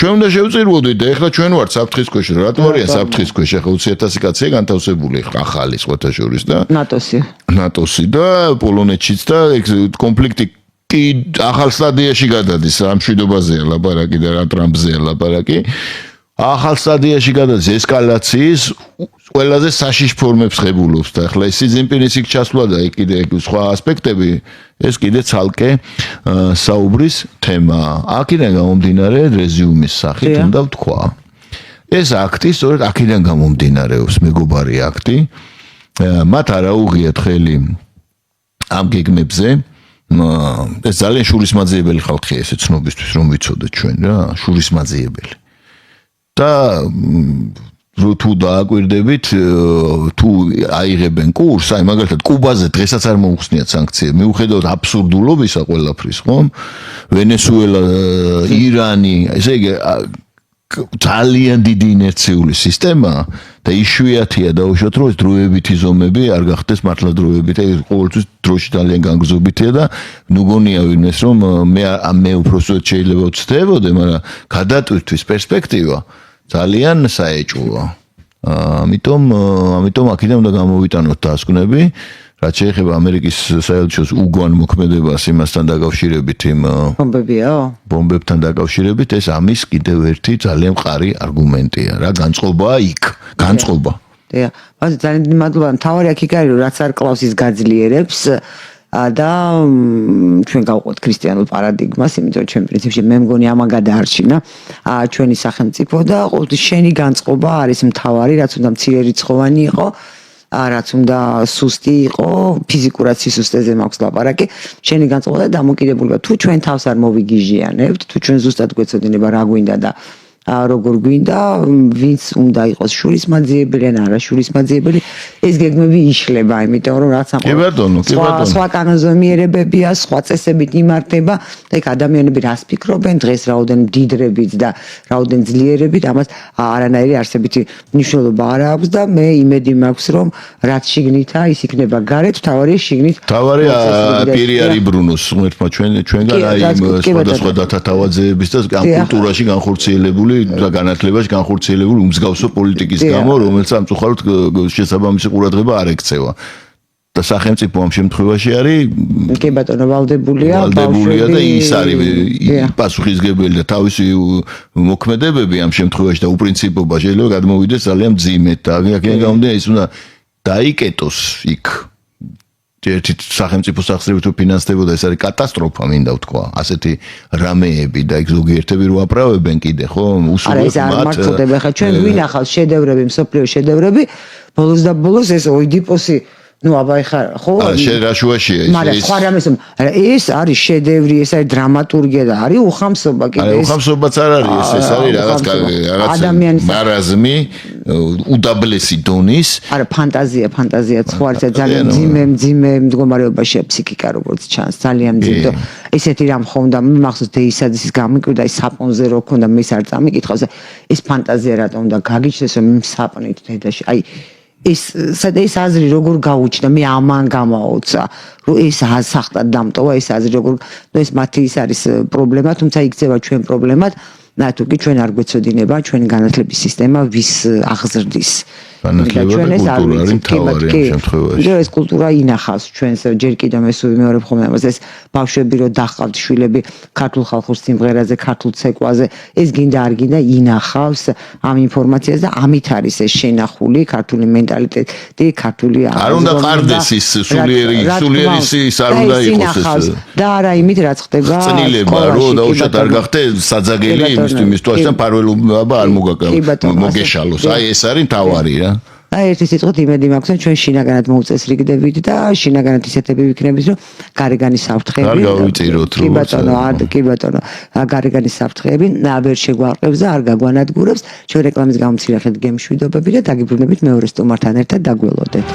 ჩვენ უნდა შევწირვოდით და ეხლა ჩვენ ვართ საფრთხის ქვეშ, რატო არიან საფრთხის ქვეშ? ეხლა 20,000 კაცია განთავსებული, ახალი სხვათა შორის და ნატოსი და პოლონეთშიც და კონფლიქტი კი ახალ სტადიაში გადადის, ამ მშვიდობაზეა ლაპარაკი და რა ტრამპზეა ლაპარაკი. ახალ სტადიაში გადადის ესკალაციის ყველაზე საშიშ ფორმებს ღებულობს და ახლა სი ძინპინის იქ ჩასვლა და კიდე სხვა ასპექტები ეს კიდე ცალკე საუბრის თემაა. აქედან გამომდინარე რეზიუმის სახით უნდა ვთქვა. ეს აქტი სწორედ აქედან გამომდინარეობს, მეგობარი აქტი. მათ არ აუღიათ ხელი ამ გეგმებზე. ეს ძალიან შურისმაძიებელი ხალხია ესე ცნობისთვის რომ ვიცოდეთ ჩვენ რა, შურისმაძიებელი. და თუ დააკვირდებით, თუ აიღებენ კურსს, აი მაგალითად კუბაზე დღესაც არ მოუხსნიათ სანქციები, მიუხედავად აბსურდულობისა ყველაფრის, ხომ? ვენესუელა, ირანი, ესე იგი ძალიან დიდი ინერციული სისტემაა და იშვიათია დაუშვათ რომ ეს დროებითი ზომები არ გახდეს მართლა დროებითი, ყოველთვის დროში ძალიან განგრძობითია და ნუგონია ვინმეს რომ მე უბრალოდ შეიძლება ვცდებოდე, მაგრამ გადატვირთვის პერსპექტივა ძალიან საეჭვოა. ამიტომ აქედან უნდა გამოვიტანოთ დასკვნები, რაც შეეხება ამერიკის საელჩოს უგვან მოქმედებას იმასთან დაკავშირებით იმ ბომბებთან დაკავშირებით, ეს ამის კიდევ ერთი ძალიან მყარი არგუმენტია, რა განწყობაა იქ, განწყობა. ბატონო, ძალიან მადლობა. მთავარი აქ იქ არის, რომ რაც არ კლავს ის გაძლიერებს და ჩვენ გავყვეთ ქრისტიანულ პარადიგმას, იმიტომ ჩვენ პრინციპში მე მგონი ამან გადაარჩინა ჩვენი სახელმწიფო და ყოველთვის შენი განწყობა არის მთავარი, რაც უნდა მცირერიცხოვანი იყო, რაც უნდა სუსტი იყო, ფიზიკურად სისუსტეზე მაქვს ლაპარაკი, შენი განწყობა და დამოკიდებულება. თუ ჩვენ თავს არ მოვიგიჟიანებთ, თუ ჩვენ ზუსტად გვეცოდინება რა გვინდა და როგორ გვინდა, ვინც უნდა იყოს შურისმაძიებელი ან არა შურისმაძიებელი, ეს გეგმები იშლება, იმიტომ რომ რაც ამ სხვა კანონზომიერებებია, სხვა წესებით იმართება და იქ ადამიანები რას ფიქრობენ, დღეს რაოდენ მდიდრებით და რაოდენ ძლიერებით, ამას არანაირი არსებითი მნიშვნელობა არ აქვს და მე იმედი მაქვს, რომ რაც შიგნითა ის იქნება გარეთ, თავარია შიგნით. თავარია პირი არის ბრუნოს, ღმერთმა ჩვენგან აი სხვადასხვა დათათავაძეების და ამ კულტურაში განხორციელებული და განათლებაში განხორციელებული უმსგავსო პოლიტიკის გამო, რომელსაც ამწუხაროდ შესაბამისი ყურადღება არ ექცევა. და სახელმწიფო ამ შემთხვევაში არის კი ბატონო ვალდებულია და ის არის პასუხისგებელი და თავისი მოქმედებები ამ შემთხვევაში და უპრინციპობა შეიძლება გადმოვიდეს ძალიან მძიმედ და აქედან გამომდინარე ის უნდა დაიკეტოს იქ ერთი სახელმწიფო სახსრებით თუ ფინანსდებოდა ეს არის კატასტროფა მინდა ვთქვა ასეთი რამეები და იქ ზოგიერთები რო აპრავებენ კიდე ხო უსულოდ მათ ხა ჩვენ გვინახავს შედევრები მსოფლიო შედევრები ბოლოს და ბოლოს ეს ოიდიპოსი ну აბა ეხა ხო შერაშუაშია მაგრამ სხვა რამეს ეს არის შედევრი ეს არის დრამატურგია და არის უხამსობა კიდე ეს უხამსობაც არ არის ეს არის რაღაც მარაზმი უდაბლესი დონის არა ფანტაზია სხვა ძალიან მძიმე მდგომარეობაშია ფსიქიკა როგორც ჩანს ძალიან მძიმე ესეთი რამ ხონდა მახსოვს დეისაძის გამიკვირდა ის საპონზე რო ქონდა მე არ წამიკითხავს ეს ფანტაზია რატომ უნდა გაგიჩნდეს რომ საპონით დედაში აი ეს აზრი როგორ გაუჩნდა მე ამან გამაოცა რომ ეს ასახტად დამტოვა ეს აზრი როგორ ეს მათი ის არის პრობლემა თუმცა იქცევა ჩვენ პრობლემად თუ კი ჩვენ არ გვეცოდინება ჩვენი განათლების სისტემა ვის აღზრდის განათლება და კულტურა არის მთავარი ამ შემთხვევაში. ეს კულტურა ინახავს ჩვენს ჯერ კიდევ მე ვიმეორებ ხოლმე ამას ეს ბავშვები რო დახყავთ შვილები ქართულ ხალხურ სიმღერაზე, ქართულ ცეკვაზე, ეს გინდა არ გინდა ინახავს ამ ინფორმაციას და ამით არის ეს შენახული ქართული მენტალიტეტი, ქართული არ უნდა ყარდეს ის სულიერი ის არ უნდა იყოს ეს და არა იმით რაც ხდება წნილება რო დაუშვათ არ გახდე საძაგელი იმისთვის თვალსთან პარველობა არ მოგეშალოს აი ეს არის მთავარი რა აი ერთი სიტყვით იმედი მაქვს რომ ჩვენ შინაგანად მოუწესრიგდებით და შინაგანად ისეთები ვიქნებით რომ გარეგანის საფრთხეები არ გავიწიროთ კი ბატონო გარეგანის საფრთხეები ვერ შეგვარყევს და არ გაგვანადგურებს ჩვენ რეკლამის გამომცირახეთ გემშვიდობები და დაგიბრუნებით მეორე სტუმართან ერთად დაგველოდეთ